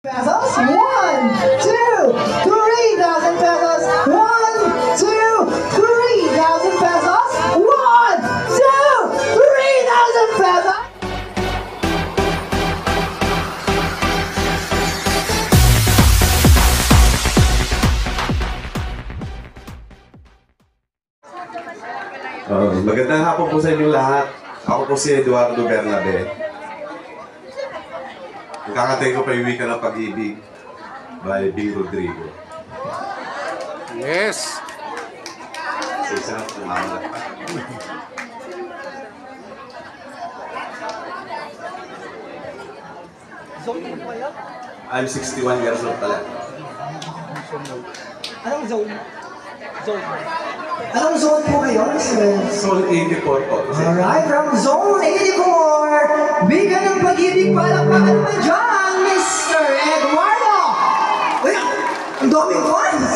Pesos. 1, 2, 3,000 pesos. 1, 2, 3,000 pesos. 1, 2, 3,000 pesos. Magandang hapon po sa inyong lahat. Ako po si Eduardo Bernabe. Kakatay ko pa yung wika ng pag-ibig by Bing Rodrigo. Yes! Sa isang sumama. I'm 61 years old pala. Anong zone? Anong zone po kayo, sir? Soul 84 po. Alright, from Zone 84, bigyan ng pag-ibig, palakpakan naman dyan, Mr. Eduardo! Uy, ang daming fans!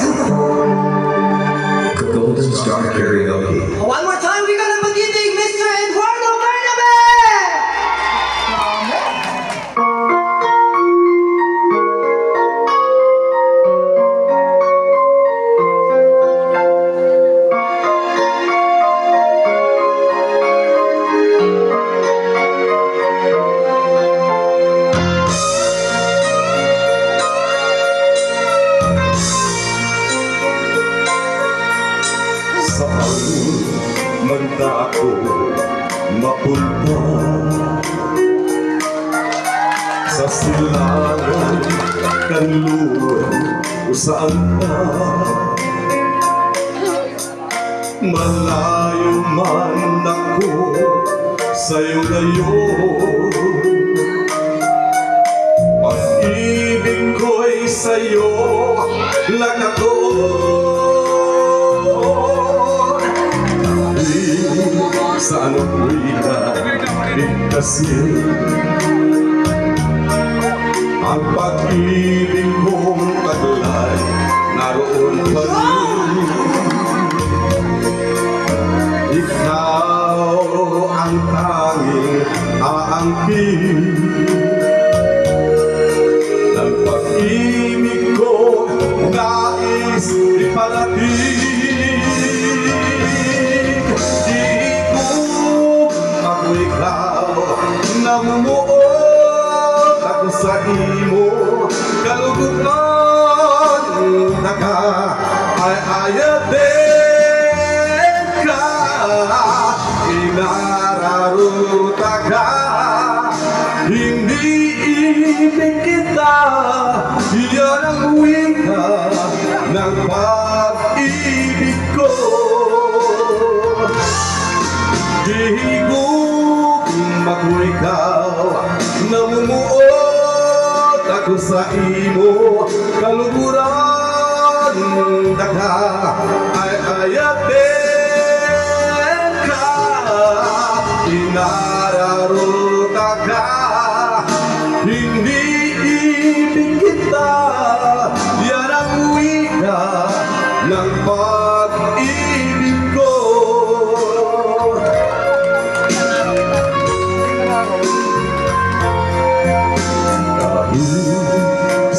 Golden Star Karaoke. One more time, bigyan ng pag-ibig, Mr. Eduardo Bernabe! Manda ako mapunta sa silangan kanluran kung saan pa malayo man ako sa'yo ngayon. Pag-ibig ko'y sa'yo lang ako. Sa anong wika bigkasin ang pag-ibig kong taglay naroon pa rin. Ikaw ang tanging aangkin ng pag-ibig ko nais iparating. Namumuot ako sa imo kalugutan naka ay ayatin ka inararuta ka hindi ibig kita yan ang wika ng pag-ibig ko. Hihigog mag-ikaw namumuot ako sa imo kaluguran daga ay ayatin ka inararuta ka hindi ibig kita yan ang wika ng pag-ibig ko.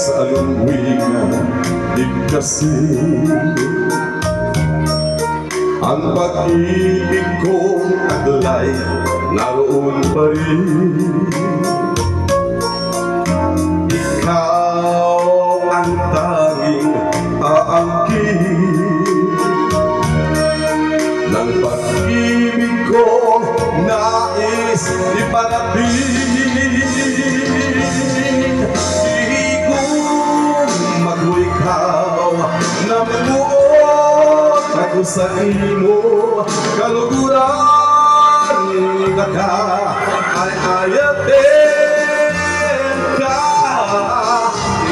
Sa anong wika bigkasin ang pag-ibig kong taglay naroon pa rin. Ikaw ang tanging aangkin ng pag-ibig kong nais iparating. Namumuot ako sa imo kaluguran naka ay ayatin ka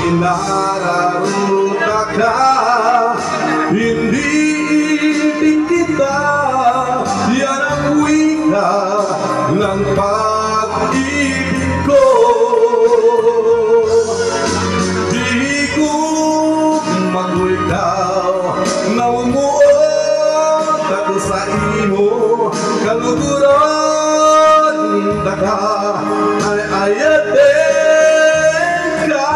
inararuta ka hindi ibig kita yan ang wika ng pag-ibig ko. Mag-ikaw namumuot ako sa imo kaluguran daga ay ayatin ka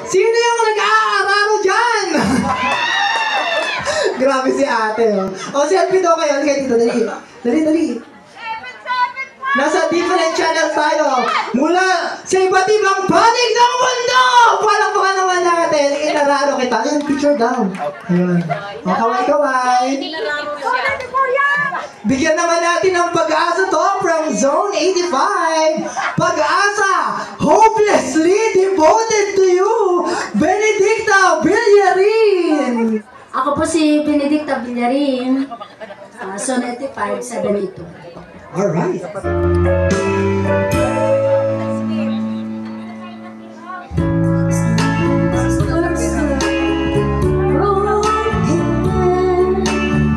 Sino yung nag-aararo dyan? Grabe si ate, oh. O, selfie daw kayo. Halika dito, dali. Dali. Nasa different channels tayo. Mula sa iba't ibang panig ng mundo. Palakpakan naman natin. Inararo kita. Ayun, picture daw. Ayun. O, kaway-kaway. Bigyan naman natin ng pag-asa to from Zone 85. Pag-asa, hopelessly devoted to you, Benedicta Villarin. Ako po si Benedicta Villarin, Zone 85, 72. Alright.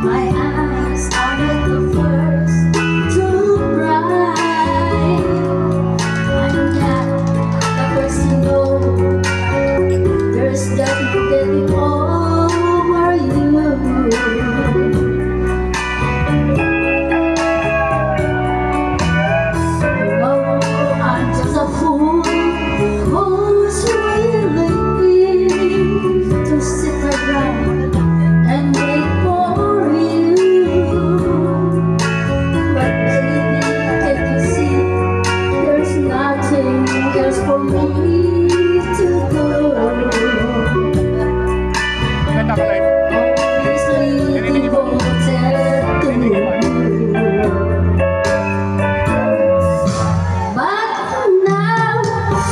My eyes started to first to bright. I'm not the first to know there's nothing over you. I'm just a fool who's willing to sit around and wait for you. But baby, can't you see there's nothing else for me to do? Obviously devoted to you. But now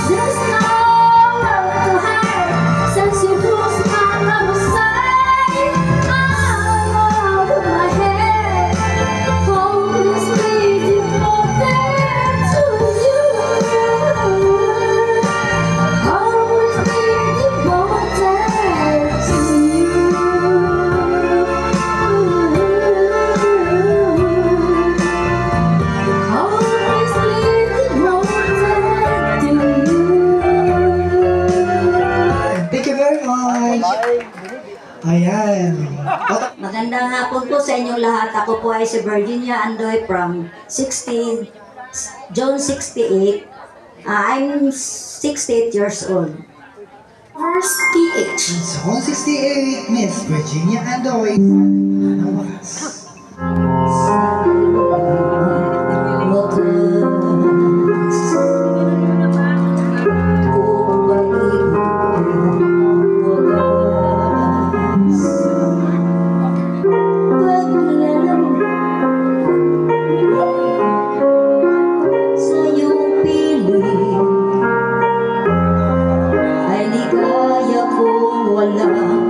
there's nowhere to hide since you pushed my love aside. I'm out of my head, hopelessly devoted to you. Hopelessly devoted to Thank you very much. Ayan. Magandang hapon po sa inyong lahat. Ako po ay si Virginia Andoy from 60, Zone 68. I'm 68 years old. First PH. Zone 68, Miss Virginia Andoy. Anong oras? Sa iyong piling ay ligaya kong walang kaming.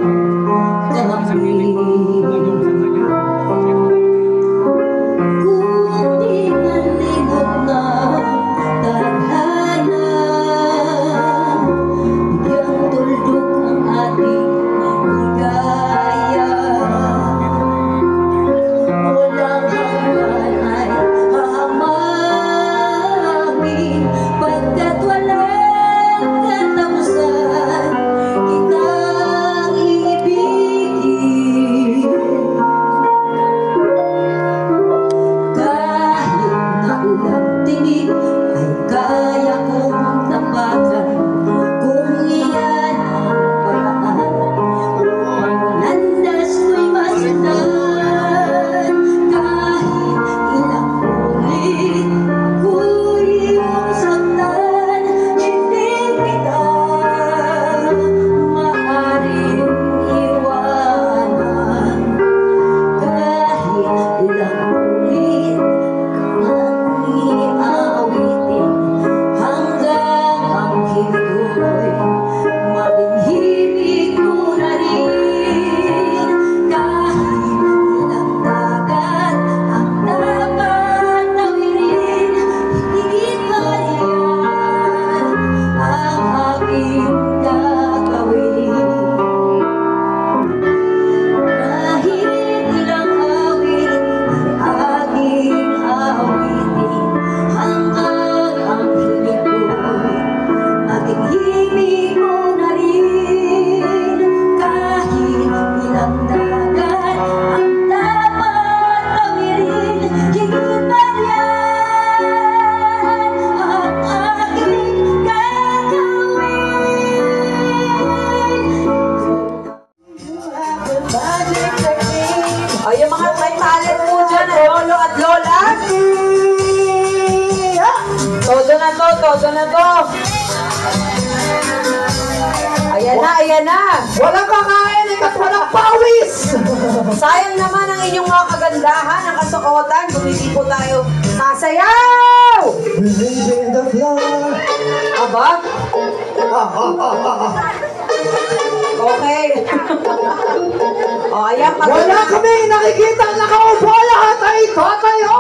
Ito na to. Ayan na. Walang kakain, ikat walang pawis! Sayang naman ang inyong mga kagandahan, ang kasuotan. Bumili po tayo. Sasayaw! Believe in the floor. Aba? Okay. Ayan pa. Wala kami nakikita nakaupo, lahat ay tatayo!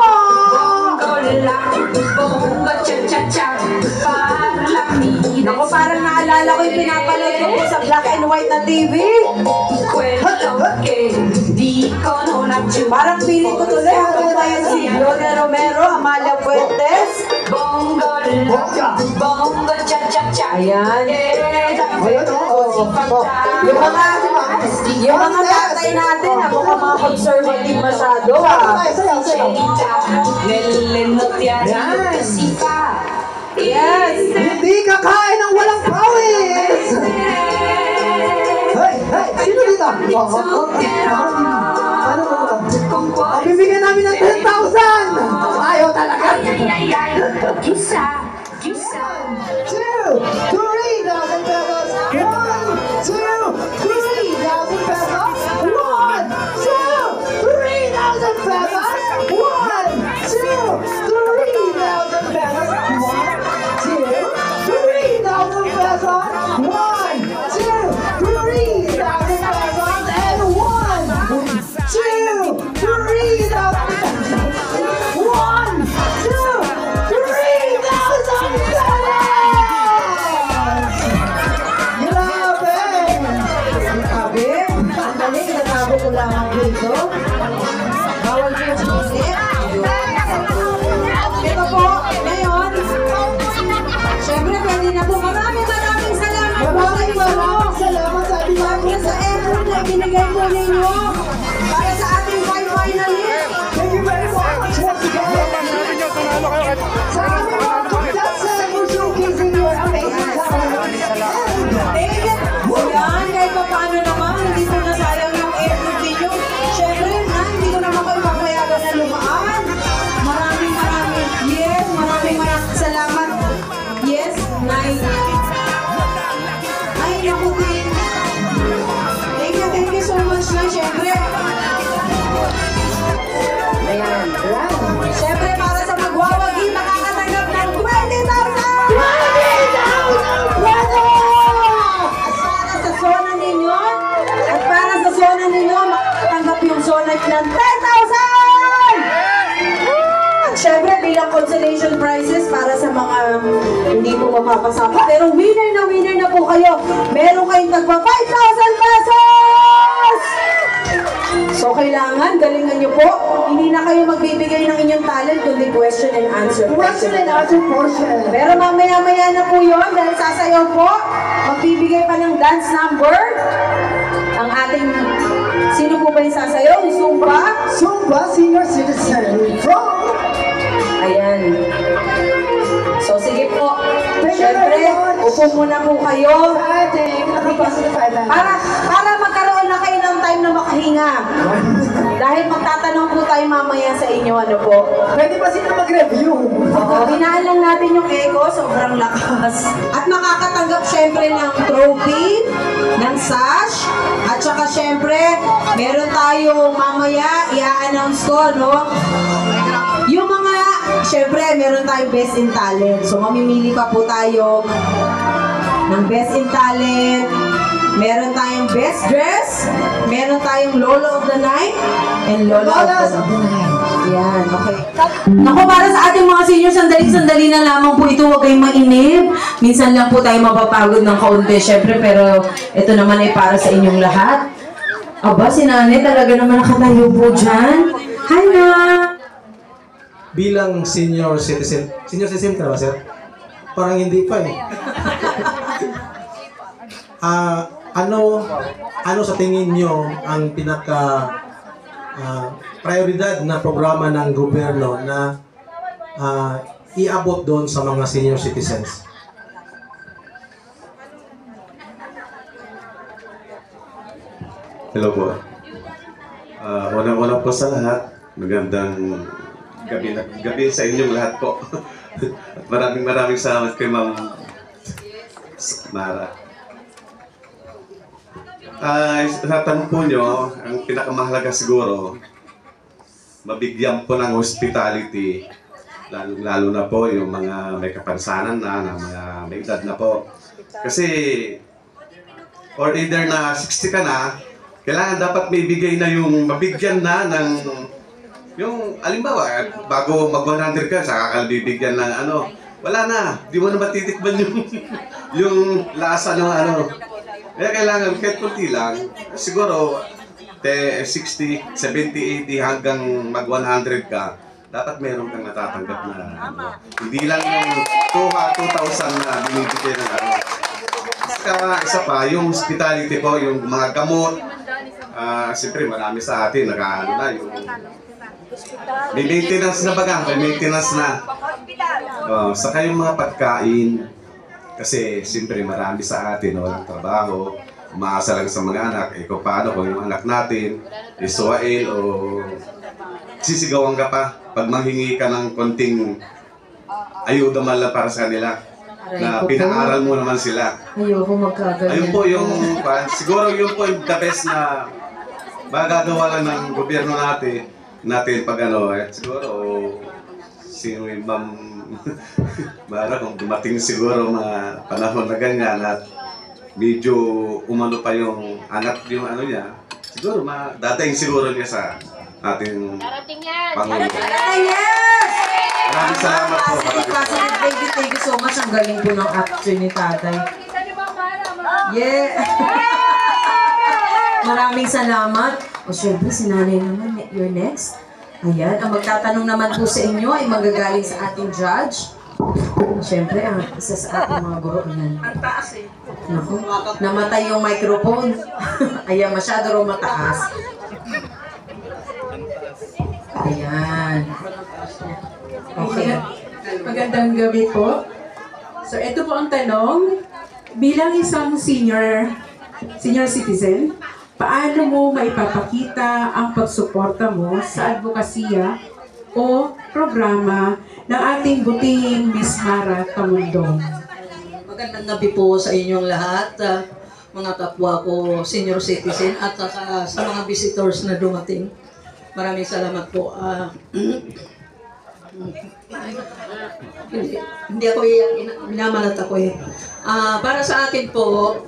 Ako parang naalala ko yung pinapanood ko po sa black and white na TV. Parang feeling ko tuloy habang pa yan si Gloria Romero, Amalia Fuentes. Ayan. Ayun, Yung mga tatay natin, mukhang mga conservative masyado ah. Yes. Hindi kakain ng walang pawis! Hey! Sino dito? Ano? Ang bibigyan namin ng 10,000! Ayaw talaga! 2, 3,000 pesos! 1, 2, 3,000 pesos! 1, 2, 3,000 pesos! 1, 2, 3,000 pesos! 3,000 pesos, 1, 2, 3,000 pesos, and 1, 2, 3,000 pesos, 1, 2, 3,000 pesos! Grabe! Sandali, natago ko lang ang dito. Bawal ko yung sulit. Ito po, ngayon, syempre pwede na po. Maraming salamat po sa inyo. Salamat sa ating Siyempre sa effort na binigay po ninyo para sa ating finalist. Thank you very much once again. Sa aming mga contestants for showcasing your amazing talent. Yan, kahit pa paano naman, hindi po nasayang yung effort ninyo. Siyempre, hindi ko naman kayo papayagan na lumaan. Maraming salamat. Yes, Nay. Ay, naku, Queen. Thank you so much na, siyempre. Ayan. Siyempre, para sa magwawagi, makakatanggap ng 20,000! 20,000 At para sa zona ninyo, makatanggap yung zona ng 10,000! At syempre, bilang consolation prizes para sa mga hindi po mapapasama. Pero winner na po kayo. Meron kayong tagpa 5,000 pesos! So, kailangan, galingan nyo po. Hindi na kayo magbibigay ng inyong talent, kundi question and answer. Question and answer portion. Pero mamaya-maya na po yun dahil sasayaw po. Magbibigay pa ng dance number. Ang ating, sino po ba yung sasayaw? Yung Zumba? Zumba Senior Citizen from... Ayan. So sige po. Thank you Siyempre, very much. upo muna po kayo. ating nakapasok na 500. Para magkaroon na kayo ng time na makahinga. Dahil magtatanong po tayo mamaya sa inyo, ano po. Pwede pa sila mag-review. Oo, hinaan lang natin yung echo, sobrang lakas. At makakatanggap syempre ng trophy, ng sash, at saka syempre, meron tayo mamaya, i-announce ko, no? Yung mga, syempre, meron tayong best in talent. So, mamimili pa po tayo ng best in talent. Meron tayong best dress. Meron tayong Lolo of the Night. And Lola of the Night. Yan, okay. Naku, para sa ating mga senior, sandali na lamang po ito. Huwag kayong mainip. Minsan lang po tayo mapapagod ng kaunti, syempre. Pero ito naman ay para sa inyong lahat. Aba, si Nanay talaga naman nakatayo po dyan. Hi, na! Bilang senior citizen ka na ba, sir? Parang hindi pa eh. Ano sa tingin nyo ang pinaka prioridad na programa ng gobyerno na iabot doon sa mga senior citizens? Hello po. Una-una po sa lahat, magandang gabi sa inyong lahat po. At maraming salamat kay Ma'am Mara. Sa tanong po nyo, ang pinakamahalaga siguro, mabigyan po ng hospitality, lalo na po yung mga may kapansanan na mga may edad na po. Kasi, or either na 60 ka na, kailangan dapat may bigay na yung mabigyan na ng, yung, alimbawa, bago mag-100 ka, saka ka bibigyan ng ano, wala na, di mo na matitikman yung, yung lasa ng ano. Kaya kailangan, kahit kunti lang, siguro, 60, 70, 80 hanggang mag-100 ka, dapat meron kang natatanggap na ano. Hindi lang yung 2,000 na binibigay ng ano. Saka isa pa, yung hospitality po, yung mga gamot, siyempre marami sa atin, nakaano na, yung may maintenance na baga, may maintenance na. Saka yung mga pagkain, kasi siyempre marami sa atin, walang trabaho, umaasa lang sa mga anak, kung paano kung yung anak natin, isuwain o sisigawan ka pa pag manghingi ka ng konting ayuda man lang para sa kanila na pinaaral mo naman sila. Ayoko magkaganyan. Ayun po yung, siguro yun po yung the best na magagawa lang ng gobyerno natin pag ano, siguro si Ma'am Mara kung dumating siguro mga panahon na ganyan at medyo umano pa yung anak yung ano niya, siguro dadating siguro niya sa ating Pangulo. Yes! Maraming salamat po. Thank you so much. Ang galing po ng actor ni Tatay. Yeah! Maraming salamat. O syempre, si Nanay naman, you're next. Ayan, ang magtatanong naman po sa inyo ay magagaling sa ating judge. Syempre, ang isa sa ating mga guro. Ayan. Ang taas eh. Naku, namatay yung microphone. Ayan, masyado raw mataas. Ayan. Okay. Magandang gabi po. So, ito po ang tanong. Bilang isang senior citizen, paano mo maipapakita ang pagsuporta mo sa advokasya o programa ng ating butihing Miss Mara Tamundong? Magandang gabi po sa inyong lahat, mga kapwa ko, senior citizen, at sa mga visitors na dumating. Maraming salamat po. Hindi ako iyak, minamalat ako eh. Para sa akin po,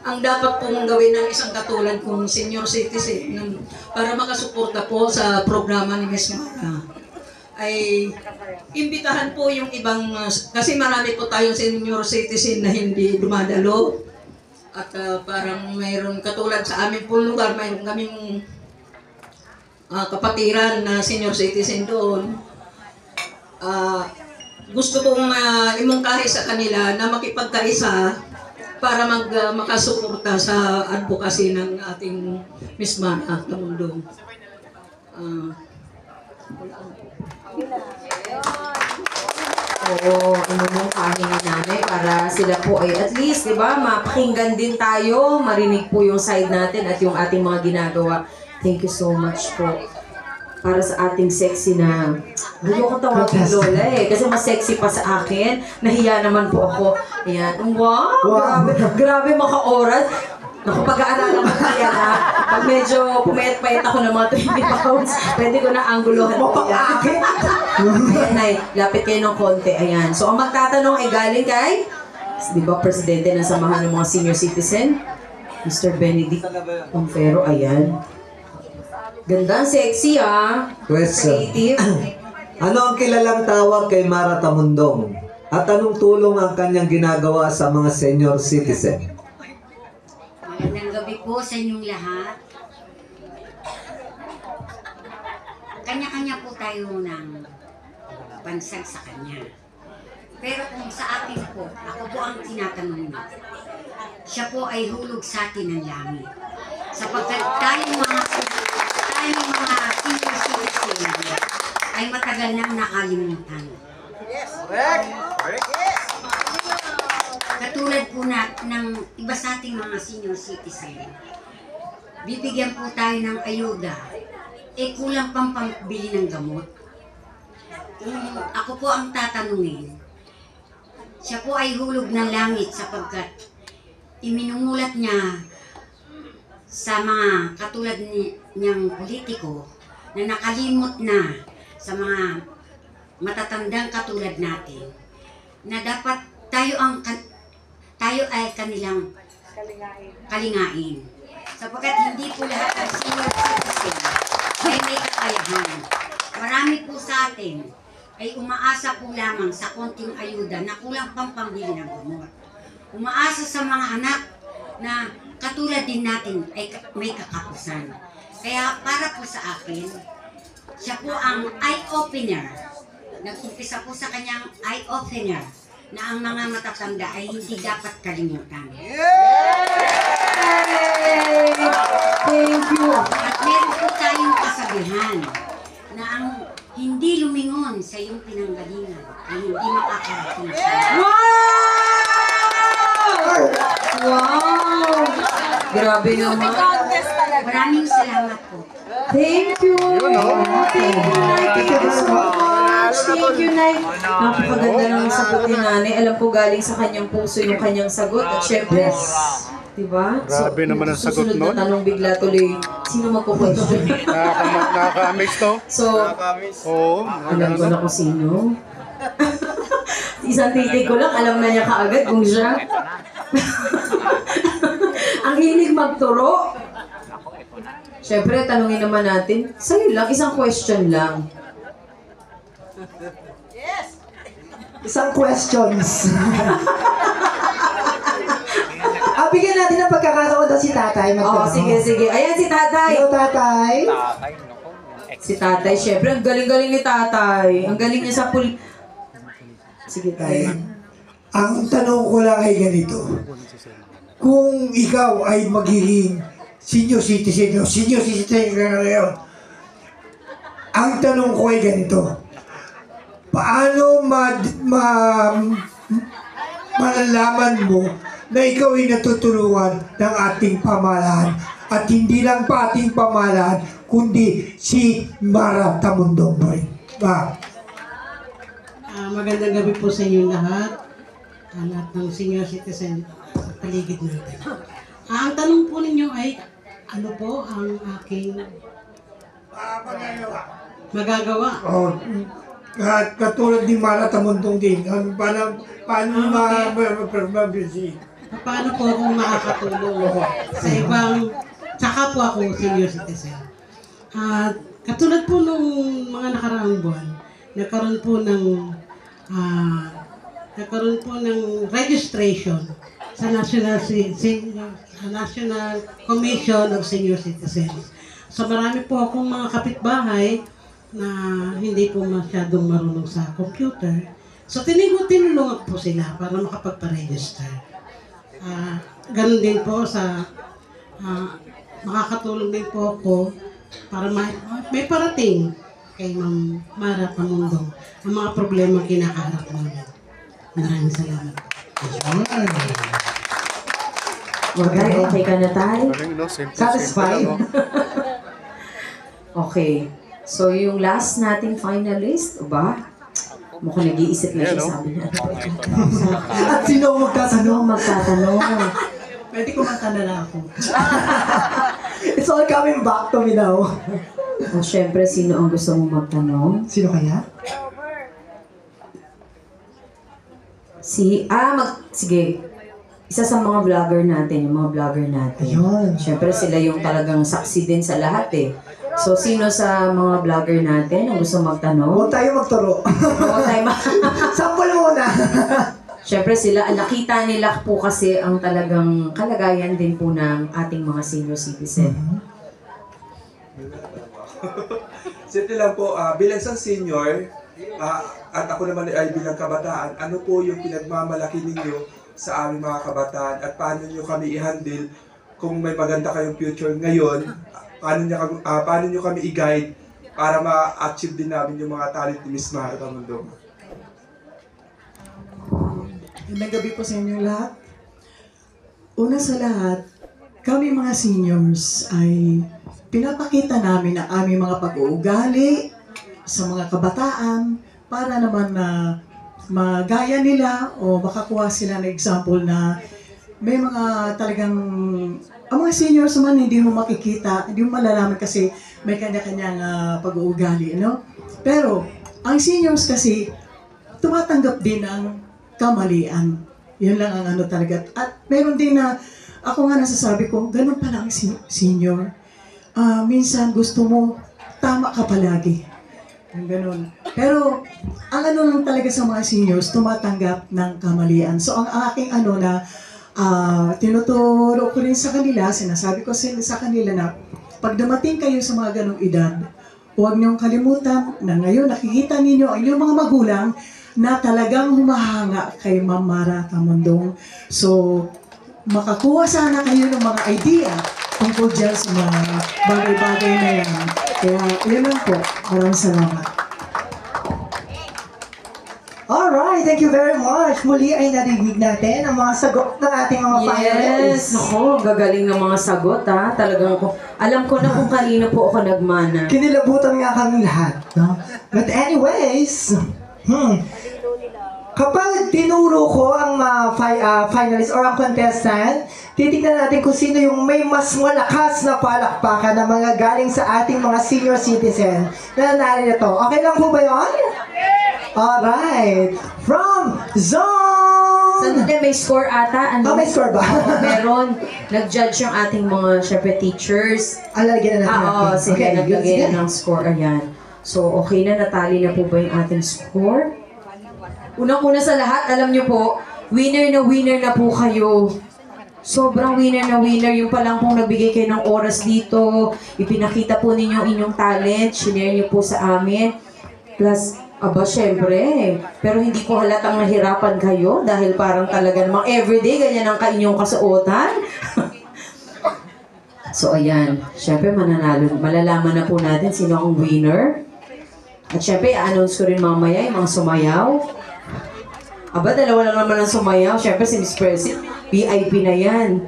ang dapat pong gawin ng isang katulad kong senior citizen para makasuporta po sa programa ni Ms. Mara ay imbitahan po yung ibang, kasi marami po tayong senior citizen na hindi dumadalo at parang mayroon katulad sa amin po lugar, mayroon kaming kapatiran na senior citizen doon. Gusto kong imungkahi sa kanila na makipagkaisa para makasuporta sa advocacy ng ating Miss Mara Tamundong. Oo, imumungkahi ni Nanay para sila po ay at least, di ba, mapakinggan din tayo, marinig po yung side natin at yung ating mga ginagawa. Thank you so much po. Para sa ating sexy na, ayoko tawagin Lola eh, kasi mas sexy pa sa akin. Nahiya naman po ako. Ayan, wow, grabe maka-oras. Naku, pag-aaralan ko kaya na, pag medyo pumayat-payat ako ng mga 20 pounds, pwede ko na angguluhan po yan. Ayan, Nay, lapit kayo ng konti. Ayan. So, ang magtatanong ay galing kay, di ba, Presidente ng Samahan ng mga Senior Citizen, Mr. Benedict Pompero. Ayan. Ganda, sexy Question. Creative. Ano ang kilalang tawag kay Mara Tamundong? At anong tulong ang kanyang ginagawa sa mga senior citizen? Magandang gabi po sa inyong lahat. Kanya-kanya po tayo ng bansag sa kanya. Pero kung sa akin po, ako po ang tinatanong niyo. Siya po ay hulog sa atin ng langit. Sapagkat tayong mga senior citizen ay matagal nang nakalimutan. Katulad po ng iba sa ating mga senior citizen, bibigyan po tayo ng ayuda, kulang pang pambili ng gamot. kung ako po ang tatanungin, siya po ay hulog ng langit sapagkat iminumulat niya sa mga katulad niyang politiko na nakalimot na sa mga matatandang katulad natin na dapat tayo ay kanilang kalingain. Sapagkat hindi po lahat ng senior citizen ay may kakayahan. Marami po sa atin ay umaasa po lamang sa konting ayuda na kulang pang pambili ng gamot. Umaasa sa mga anak na katulad din natin ay may kakapusan. Kaya para po sa akin, siya po ang eye-opener. Nag-umpisa po sa kanyang eye-opener na ang mga matatanda ay hindi dapat kalimutan. Thank you. At meron po tayong kasabihan na ang hindi lumingon sa iyong pinanggalingan ay hindi makakarating sa iyo. Wow! Grabe naman. Maraming salamat po. Thank you. Thank you, Nay. Thank you so much. Thank you, Nay. Napakaganda ng sagot ni Nanay. Alam ko galing sa kanyang puso yung kanyang sagot. At syempre, diba? Grabe naman ang sagot susunod nun. na tanong bigla tuloy, sino magpo-question? Nakaka-amaze to. So, Oo. alam ko na kung sino. Isang titig ko lang, alam na niya kaagad kung siya. Ang hilig magturo. Siyempre, tanungin naman natin. Sa'yo lang, isang question lang. Isang questions. Bigyan natin ng pagkakataon daw si tatay. Oo, sige. Ayan si tatay. Hello, tatay. Si tatay, syempre, ang galing-galing ni tatay. Ang galing niya sa Sige, tayo. Ang tanong ko lang ay ganito. Kung ikaw ay magiging senior citizen ka ngayon, ang tanong ko ay ganito. Paano malalaman mo na ikaw ay natutulungan ng ating pamahalaan at hindi lang pa ating pamahalaan kundi si Mara Tamundong Boy. Magandang gabi po sa inyo lahat, lahat ng senior citizen sa paligid natin. Ang tanong po ninyo ay, ano po ang aking magagawa? At katulad ni Mara Tamundong din, paano Paano po akong makakatulong sa ibang, tsaka po ako senior citizen. At katulad po nung mga nakaraang buwan, nagkaroon po ng registration sa National Commission of Senior Citizens. So marami po akong mga kapitbahay na hindi po masyadong marunong sa computer. So tinulungan po sila para makapagpa-register. Ganun din po sa makakatulong din po ako para may parating kay Ma'am Mara Tamundong ang mga problema kinakaharap namin. Maraming salamat. Okay ka na tayo? Satisfied? Okay. So, yung last nating finalist, ba? Mukhang nag-iisip na siya, sabi niya. At sino magtatanong? Pwede kumanta na ako. It's all coming back to me now. O, syempre, sino ang gusto mong magtanong? Sino kaya? Sige. Isa sa mga vlogger natin, yung mga vlogger natin. Ayun. Syempre, sila yung talagang saksi din sa lahat eh. So, sino sa mga vlogger natin ang gusto magtanong? Huwag tayo magturo. Sample muna. Syempre sila, nakita nila po kasi ang talagang kalagayan din po ng ating mga senior citizen. Simple lang po, bilang isang senior, at ako naman ay bilang kabataan, ano po yung pinagmamalaki ninyo sa aming mga kabataan at paano nyo kami i-handle kung may maganda kayong future ngayon, paano nyo kami i-guide para ma-achieve din namin yung mga talent ni Miss Mara Tamundong. Magandang gabi po sa inyo lahat. Una sa lahat, kami mga seniors ay pinapakita namin ang aming mga pag-uugali sa mga kabataan para naman na magaya nila o makakuha sila ng example na may mga talagang, ang mga seniors naman hindi mo makikita, hindi mo malalaman kasi may kanya-kanyang pag-uugali, no? Pero, ang seniors kasi, tumatanggap din ng kamalian. Yun lang ang ano talaga. At meron din na, ako nga nasasabi ko, ganun pala ang senior. Minsan gusto mo, tama ka palagi. Ganun. Pero, ang ano lang talaga sa mga seniors, tumatanggap ng kamalian. So, ang aking ano na, tinuturo ko rin sa kanila, sinasabi ko sa kanila na, pag dumating kayo sa mga ganong edad, huwag niyong kalimutan na ngayon nakikita ninyo ang inyong mga magulang na talagang humahanga kay Ma'am Mara Tamundong. So, makakuha sana kayo ng mga idea tungkol dyan sa mga bagay-bagay na yan. Kaya, yun lang po. Maraming salamat. Alright, thank you very much. Muli ay narinig natin ang mga sagot ng ating mga finalists. Yes, nako, gagaling ng mga sagot ha. Talagang ko, alam ko na kung kanino po ako nagmana. Kinilabutan nga kami lahat. No? But anyways, kapag tinuro ko ang finalist or ang contestant, titignan natin kung sino yung may mas malakas na palakpakan na mga galing sa ating mga senior citizen na narito. Okay lang po ba yun? Alright. From Zone! Sandali, may score ata. Ano? May score ba? Meron. Nag-judge yung ating mga, syempre, teachers. Lagyan na natin. Oo, sige, naglagay na ng score. Ayan. So, okay na, natali na po ba yung ating score? Unang-una sa lahat, alam nyo po, winner na po kayo. Sobrang winner na winner. Yung palang pong nagbigay kayo ng oras dito. Ipinakita po ninyo inyong talent. Shinare nyo po sa amin. Plus, aba, syempre. Pero hindi ko halatang nahirapan kayo dahil parang talaga namang everyday ganyan ang inyong kasuotan. So, ayan. Syempre, malalaman na po natin sino ang winner. At syempre, i-announce ko rin mamaya yung mga sumayaw. Aba, dalawa lang naman ang sumayaw. Syempre, si Miss President, VIP na yan.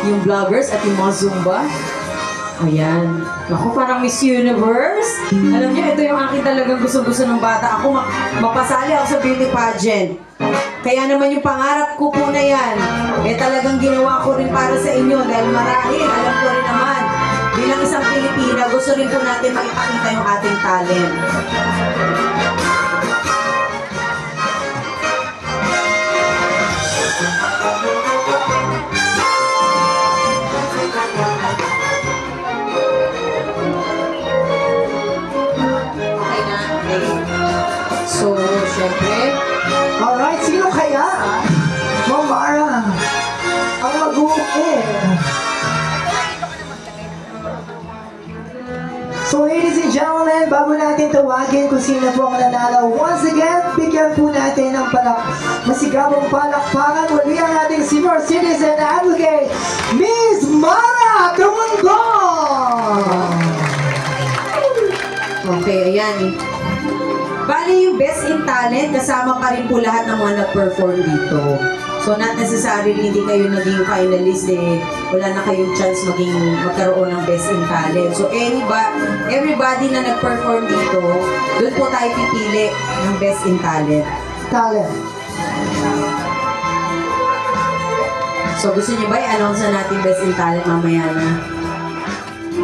Yung vloggers at yung mga Zumba. Ayan. Ako, parang Miss Universe. Alam niyo, ito yung akin talagang gusto-gusto ng bata. Ako, mapasali ako sa beauty pageant. Kaya naman yung pangarap ko po na yan, talagang ginawa ko rin para sa inyo dahil marahil, alam ko rin naman, bilang isang Pilipina, gusto rin po natin makipakita yung ating talent. So, syempre. Alright, sino kaya? Ma'am Mara. Ang mag-uukit. So, ladies and gentlemen, bago natin tawagin kung sino po ang nanalo, once again, bigyan po natin ng masigabong palakpakan muli ang ating senior citizen advocate, Miss Mara Tamundong! Okay, ayan. Bali yung Best in Talent, kasama pa rin po lahat ng mga nag-perform dito. So not necessarily hindi kayo naging finalist wala na kayong chance magkaroon ng Best in Talent. So everybody na nag-perform dito, doon po tayo pipili ng Best in Talent. So gusto niyo ba i-announce na natin Best in Talent mamaya na?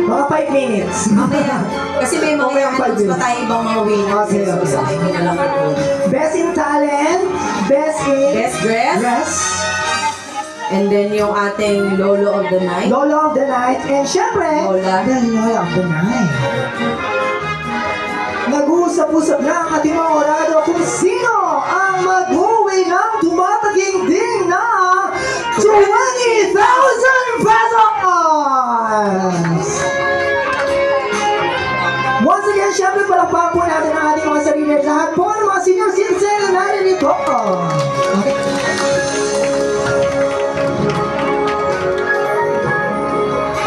Mga 5 minutes. Mamaya. Kasi may mga i-announce pa tayo ibang mga winners. Okay. So isabay ko na lang ito. Best in Talent, Best Dress, and then yung ating Lolo of the Night. Lolo of the Night, and syempre, the Lola of the Night. Nag-uusap-usap na ang ating mga orado kung sino ang mag-uwi ng tumataging-ding na 20,000 pesos! Once again, syempre palakpakan po natin ang ating mga sarili at lahat po ng mga senior citizen na naririto. Okay.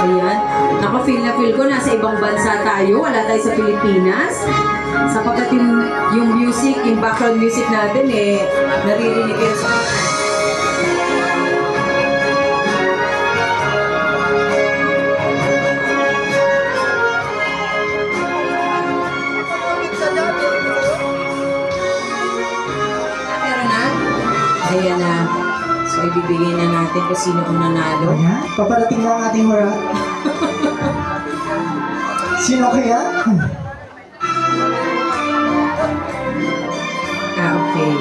Ayan. Naka-feel na feel ko, nasa ibang bansa tayo. Wala tayo sa Pilipinas. Sapagkat yung music, yung background music natin naririnig kayo sa... ibibigay na natin kung sino ang nanalo. Ayan, paparating na ang ating Marat. Sino kaya? Okay.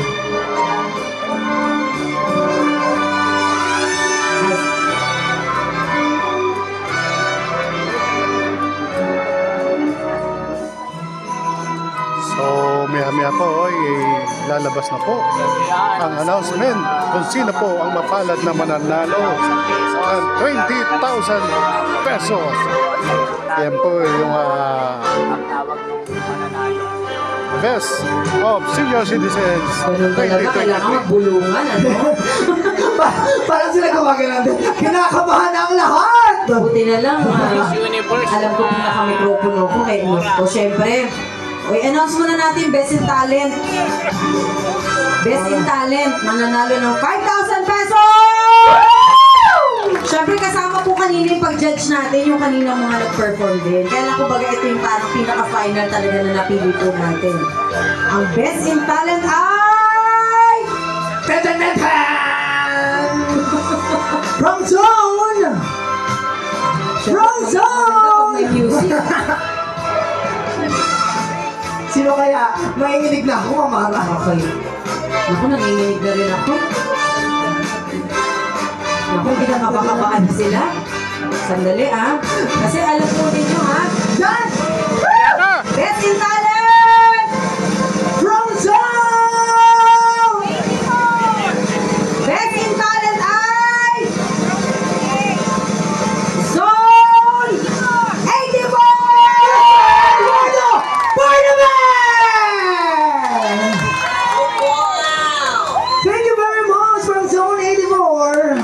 So, maya-maya po ay lalabas na po ang announcement kung sino po ang mapalad na mananalo ng 20,000 pesos. Yan po yung Best of Senior Citizens Kailangan 2023. magbulungan, ano? Parang sila gumagano din. Kinakabahan ang lahat! Buti na lang, alam ko kung naka-mikropono ko kay Gusto. Siyempre, announce muna natin Best in Talent. Best in Talent, mananalo ng 5,000 pesos! Siyempre, kasama po kanina yung pag-judge natin, yung kanina mga nag-perform din. Kaya lang kumbaga ito yung parang pinaka-final talaga na napili po natin. Ang Best in Talent ay... From Zone! From Zone! May music. Sino kaya? Nanginginig na ako, Mamara. Okay. Naku, nanginginig na rin ako. Naku, hindi na kabakabahan sila. Sandali, kasi alam po ninyo, Yan! Best in Talent! From Zone! Best in Talent ay... Zone 84! Thank you very much from Zone 84.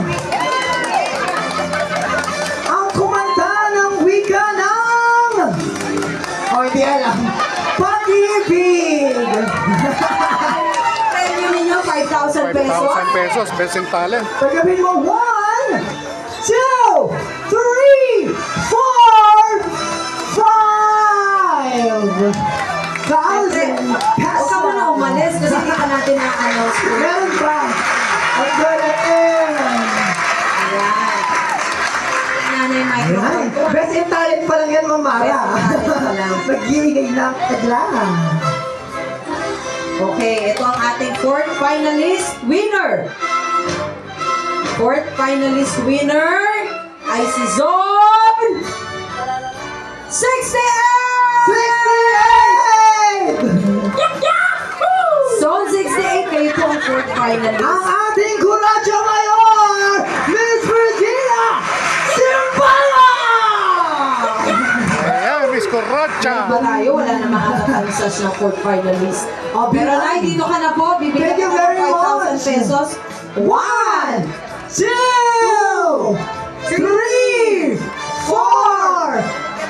Ang kumanta ng wika ng... hindi alam. Pag-ibig! Premyo ninyo, 5,000 pesos. 5,000 pesos, Best in Talent. Pagkabin mo, 1, 2, 3, 4, 5,000 Huwag ka muna umalis kasi hindi pa natin na-announce po. Meron pa. Ang gala Ayan. Nanay microphone ko. Best in Talent pa lang yan, Mamara. Best in Talent pa lang. Nag-iigay ng taglaan. Okay, ito ang ating fourth finalist winner. Fourth finalist winner ay si Zone 68! 68! Zone 68, kayo po ang fourth finalist. Ang ating Kuradyo Mayor, Miss Virginia Simbala! Ayan, Miss Corrocha. Ba tayo? Wala na makakatansas ng fourth finalist. Pero Nay, dito ka na po. Bibigyan Thank you ka very ng 5,000 much. pesos. 1, 2, 3, 4,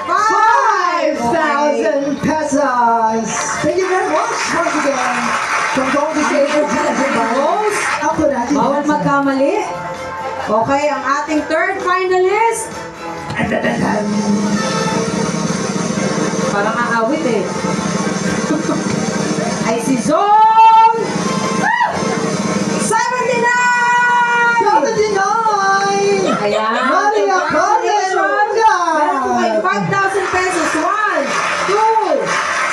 5,000 pesos. Thank you very much once again. From Zone 68. Ako na. Bawal magkamali. Okay, ang ating third finalist. Parang aawit eh. Ay si Zone 79! 79! Ayan. Maria Carmen Ronda! Meron po kayo 5,000 pesos. 1, 2,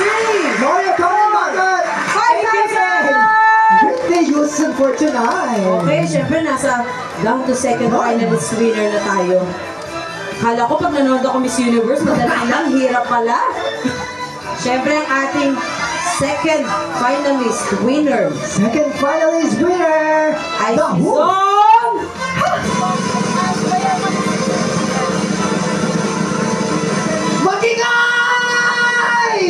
3, Maria Carmen Ronda! 5,000! Birthday Houston for tonight! Okay, syempre nasa down to second finalist winner na tayo. Kala ko pag nanood ako Miss Universe, madali lang, hirap pala. Syempre ang ating second finalist winner Second finalist winner! ay The si Who? Zone Magingay!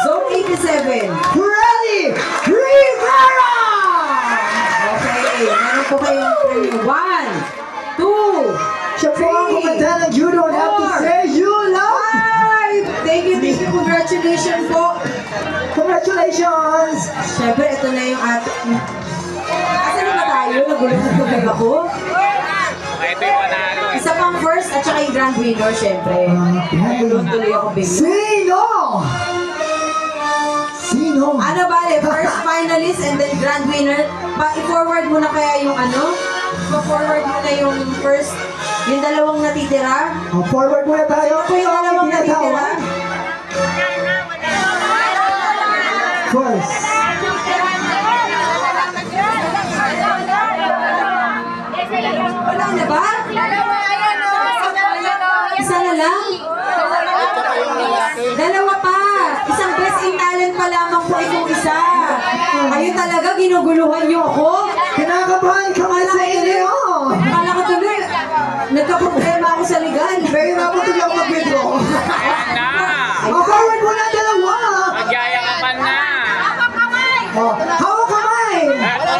Zone 87! Freddy Rivera! Okay, meron po kayong premyo. 1, 2, Siya po ang kumanta ng You Don't Have to Say You Love! 5! Thank you, congratulations po! Congratulations! Siyempre, ito na yung ating... Asan na ba tayo? Nagulong ako. Ito yung manalo. Isa pang first at saka yung grand winner, syempre. Tuloy ako bigla. Sino? Sino? Ano bale, first finalist and then grand winner. I-forward mo na kaya yung ano? Pa-forward mo na yung first, yung dalawang natitira. Forward muna tayo. Ito yung dalawang natitira. First. Wala na ba? Isa na lang? Dalawa pa. Isang best in talent pa lamang po itong isa. Kayo talaga, ginuguluhan niyo ako. Kinakabahan ka nga sa inyo. Akala ko tuloy, nagka-problema ako sa legal. Pero napatuloy ako mag-withdraw. Forward mo na dalawa. Magyayakapan na. Hawak kamay. Eto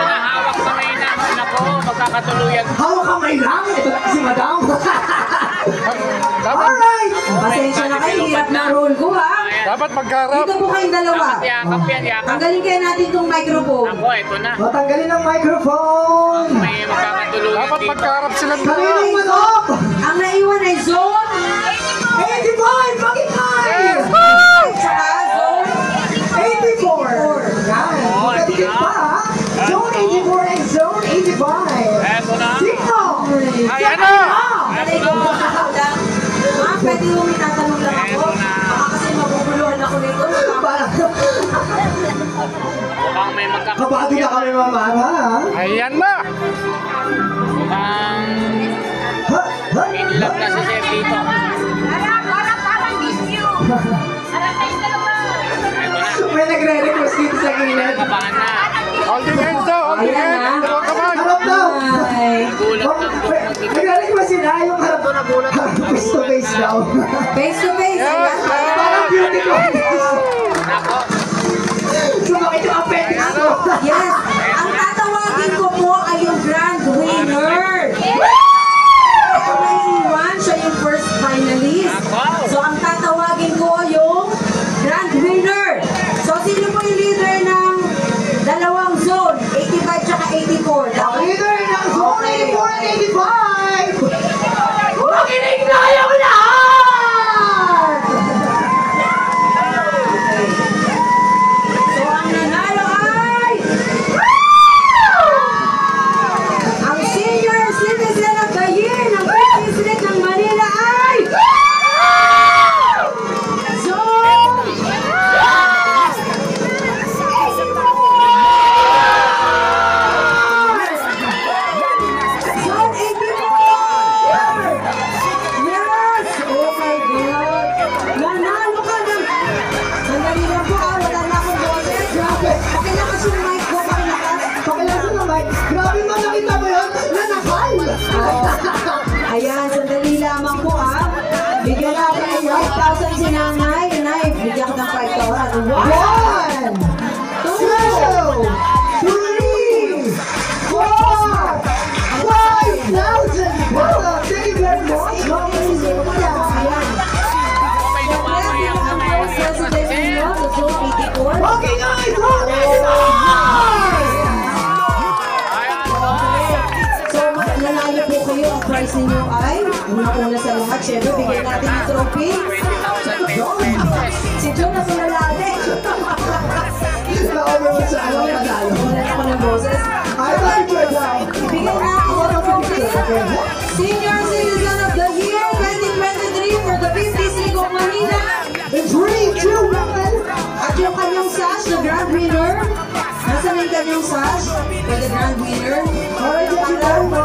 na, hawak kamay na. Nako, magkakatuluyan. Hawak kamay lang. Ito na si madam. Alright. Pasensya na kayo, hirap na role ko ha. Dapat magkarap. Dito po kayong dalawa. Yakap yan, yakap. Tanggalin kaya natin itong microphone. Ako, ito na. Tanggalin ang microphone. May magkakatuluyan Dapat dito. magkarap silang Kanina yung manok. Ang naiwan ay zone 85. Bakit at saka zone 84. Yan. Magkatikit pa ha. Zone 84 and Zone 85. Eto na. Sino? Ayan na. Alay ko lang. Pwede yung itatanong lang ako. Baka kasi mabubuluhan ako nito. Mukhang may Kabado na kami mamara ha. Ayan na. Mukhang in love na si Sir dito. May nagre-request dito sa gilid. Kabahan na. Holding hands daw. Holding Ayan, hands. ha? Dalawang kamay. Harap daw. Ay. Nagre-request sila yung harap face to face daw. Face to face. Ayan. Parang beauty contest. Nako. Sumakit yung appendix ko. Yes. Ang tatawagin ko po ay yung grand winner. Ito naiiwan, siya yung first finalist. So ang tatawagin ko yung grand winner. So sino po yung leader ng dalawang zone? 85 tsaka 84. Ang leader ng Zone 84 and 85. Makinig na yung lahat! So ang nanalo ay ang Senior Citizen of the Year ng 5th District ng Manila ay Zone Zone 84! Yes! Oh my God! Nanalo ka ng... Sandali lang po ah, wala na akong boses. Grabe! Pakilakas yung mic ko, pakilakas. Pakilakas yung mic. Grabe mo, nakita mo yun? Nanakal! Ayan, sandali lamang po ah. Bigyan natin ng 5,000 si Nanay. Nanay, bigyan ko ng 5,000. 1, 2, 3, 4, 5,000! Wow! Thank you very much! Ayan. Siyempre, ang first resident ninyo sa Zone 84. Okay guys! Zone 85! So, nanalo po kayo. Ang prize ninyo ay, una-una sa lahat, syempre, bigyan natin yung trophy. Si John na pinalali. Naover mo sa ano na tayo. Wala na ako ng boses. Ay, bakit yun daw? Bigyan natin yung trophy. Senior Citizen of the Year 2023 for the 5th District of Manila. In 3, 2, 1! At yung kanyang sash, the grand winner. Nasaan yung kanyang sash for the grand winner? Alright, thank you very much!